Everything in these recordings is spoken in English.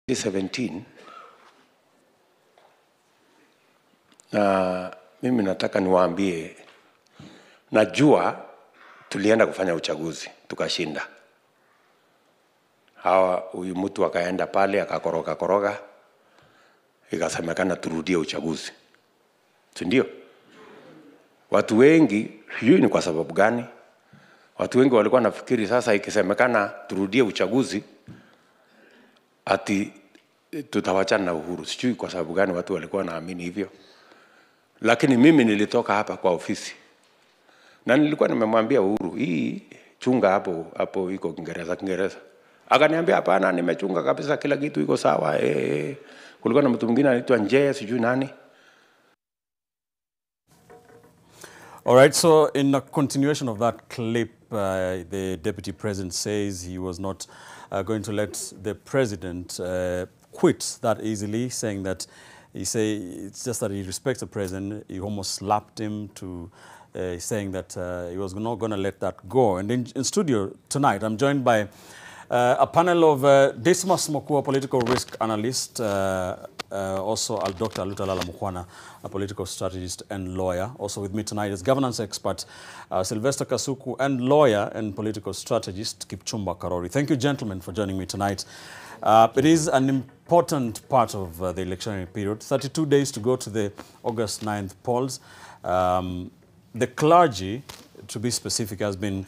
2017 na mimi nataka niwaambie, najua tulienda kufanya uchaguzi tukashinda. Huyu mtu akaenda pale akakoroga, ikasemekana turudie uchaguzi, si ndio? Watu wengi, sijui ni kwa sababu gani, watu wengi walikuwa nafikiri sasa ikisemekana turudie uchaguzi ati tutawachana na Uhuru. Sijui kwa sababu gani watu walikuwa naamini hivyo. Lakini mimi nilitoka hapa kwa ofisi na nilikuwa nimemwambia Uhuru, hii chunga hapo iko Kiingereza. Akaniambia hapana, nimechunga kabisa, kila kitu iko sawa. Kulikuwa na mtu mwingine anaitwa Nje, sijui nani. All right, so in a continuation of that clip, the deputy president says he was not going to let the president quit that easily, saying that it's just that he respects the president. He almost slapped him to saying that he was not going to let that go. And in studio tonight, I'm joined by a panel of Dismas Mokua, political risk analyst, also Dr. Alutalala Mukwana, a political strategist and lawyer. Also with me tonight is governance expert Sylvester Kasuku and lawyer and political strategist Kipchumba Karori. Thank you, gentlemen, for joining me tonight. It is an important part of the electionary period. 32 days to go to the August 9th polls. The clergy, to be specific, has been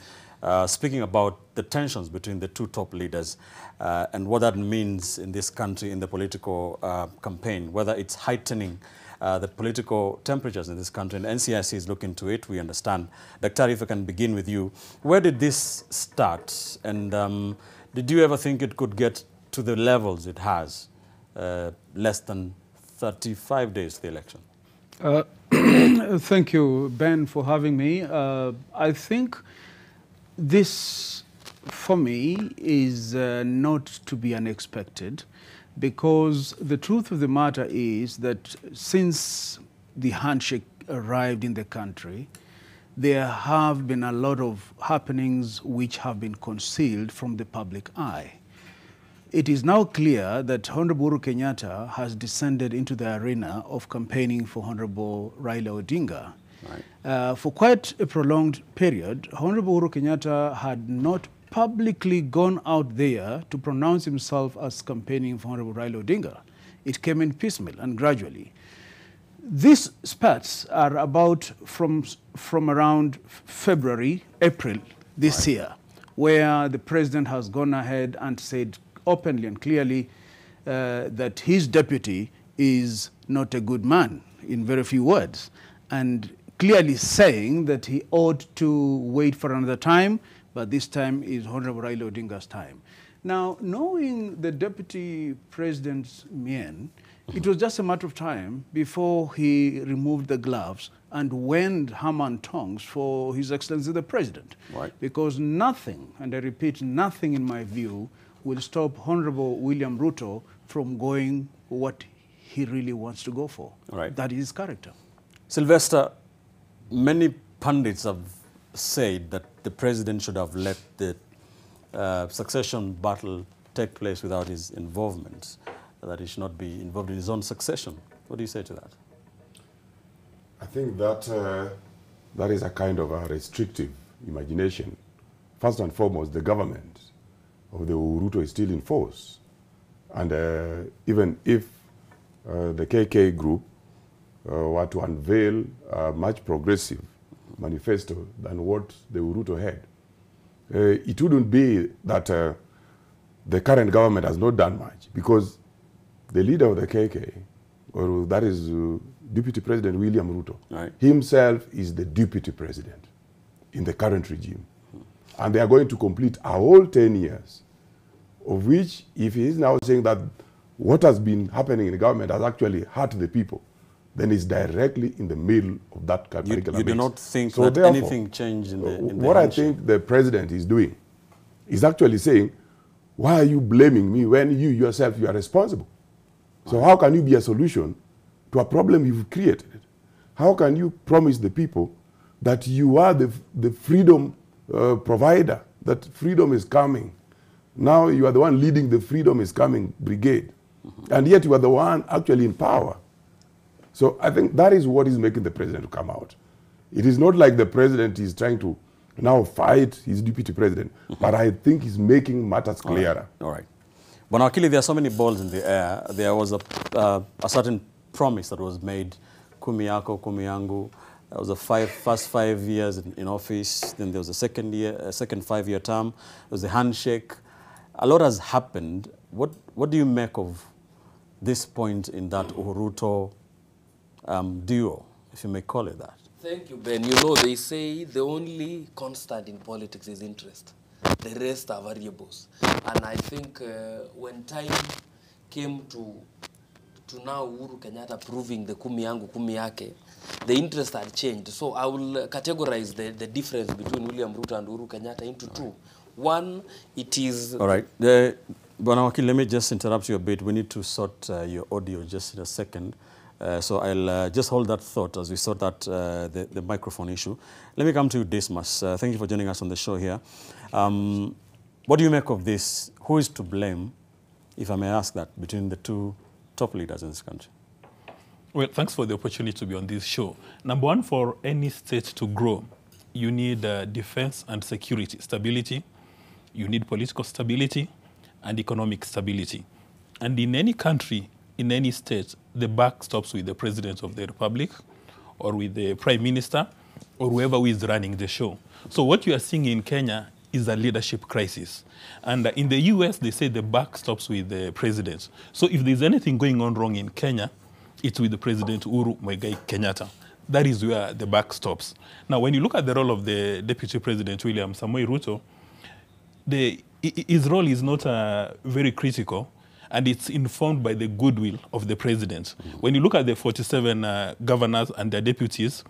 speaking about the tensions between the two top leaders and what that means in this country in the political campaign, whether it's heightening the political temperatures in this country. And NCIC is looking to it, we understand. Dr. if I can begin with you, where did this start? And did you ever think it could get to the levels it has less than 35 days to the election? Thank you, Ben, for having me. I think this, for me, is not to be unexpected, because the truth of the matter is that since the handshake arrived in the country, there have been a lot of happenings which have been concealed from the public eye. It is now clear that Honorable Uhuru Kenyatta has descended into the arena of campaigning for Honorable Raila Odinga. Right. For quite a prolonged period, Honorable Uhuru Kenyatta had not publicly gone out there to pronounce himself as campaigning for Honorable Raila Odinga. It came in piecemeal and gradually. These spats are about from around February, April this year, where the president has gone ahead and said openly and clearly that his deputy is not a good man, in very few words, and clearly saying that he ought to wait for another time, but this time is Honorable Raila Odinga's time. Now, knowing the deputy president's mien, it was just a matter of time before he removed the gloves and went hammer and tongs for His Excellency the President. Right. Because nothing, and I repeat, nothing in my view, will stop Honorable William Ruto from going what he really wants to go for. Right. That is his character. Sylvester, many pundits have said that the president should have let the succession battle take place without his involvement, that he should not be involved in his own succession. What do you say to that? I think that that is a kind of a restrictive imagination. First and foremost, the government of the Ruto is still in force. And even if the KK group were to unveil a much progressive manifesto than what the Ruto had, it wouldn't be that the current government has not done much, because the leader of the KK, or that is Deputy President William Ruto, right, himself is the Deputy President in the current regime. And they are going to complete a whole 10 years, of which, if he is now saying that what has been happening in the government has actually hurt the people, then it's directly in the middle of that curriculum. You do not think so that therefore, anything changed in the what I think the president is doing is actually saying, why are you blaming me when you yourself, you are responsible? So how can you be a solution to a problem you've created? How can you promise the people that you are the freedom provider, that freedom is coming? Now you are the one leading the Freedom is Coming brigade. And yet you are the one actually in power. So I think that is what is making the president come out. It is not like the president is trying to now fight his deputy president, but I think he's making matters clearer. All right. But Wakili, there are so many balls in the air. There was a certain promise that was made, kumi yako, kumi yangu. There was the first 5 years in office. Then there was a second 5-year term. There was the handshake. A lot has happened. What do you make of this point in that Uhuru duo, if you may call it that? Thank you, Ben. You know, they say the only constant in politics is interest. The rest are variables. And I think when time came to now Uhuru Kenyatta proving the kumi yangu, kumi yake, the interest had changed. So I will categorize the difference between William Ruto and Uhuru Kenyatta into two. One, it is... All right. Bwana Wakili, let me just interrupt you a bit. We need to sort your audio just in a second. So I'll just hold that thought as we sort out the microphone issue. Let me come to you, Dismas. Thank you for joining us on the show here. What do you make of this? Who is to blame, if I may ask that, between the two top leaders in this country? Well, thanks for the opportunity to be on this show. Number one, for any state to grow, you need defense and security stability. You need political stability and economic stability. And in any country, in any state, the buck stops with the president of the republic or with the prime minister or whoever who is running the show. So what you are seeing in Kenya is a leadership crisis. And in the US, they say the buck stops with the president. So if there's anything going on wrong in Kenya, it's with the President Uhuru Muigai Kenyatta. That is where the buck stops. Now, when you look at the role of the Deputy President William Samoei Ruto, his role is not very critical, and it's informed by the goodwill of the president. When you look at the 47 governors and their deputies,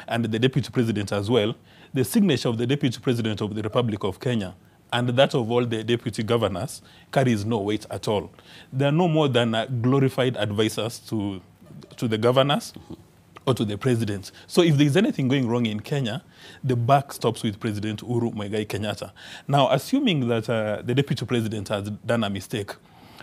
and the deputy president as well, the signature of the deputy president of the Republic of Kenya and that of all the deputy governors carries no weight at all. They are no more than glorified advisors to the governors or to the president. So if there's anything going wrong in Kenya, the buck stops with President Uhuru Muigai Kenyatta. Now, assuming that the deputy president has done a mistake,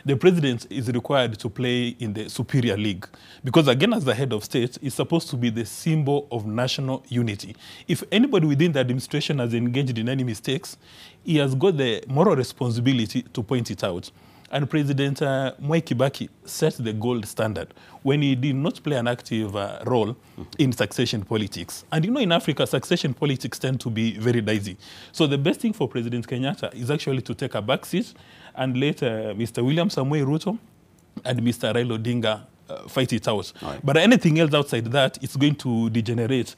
the president is required to play in the superior league. Because again, as the head of state, is supposed to be the symbol of national unity. If anybody within the administration has engaged in any mistakes, he has got the moral responsibility to point it out. And President Mwai Kibaki set the gold standard when he did not play an active role in succession politics. And you know, in Africa, succession politics tend to be very dicey. So the best thing for President Kenyatta is actually to take a back seat and let Mr. William Samoei Ruto and Mr. Raila Odinga fight it out. Right. But anything else outside that, it's going to degenerate.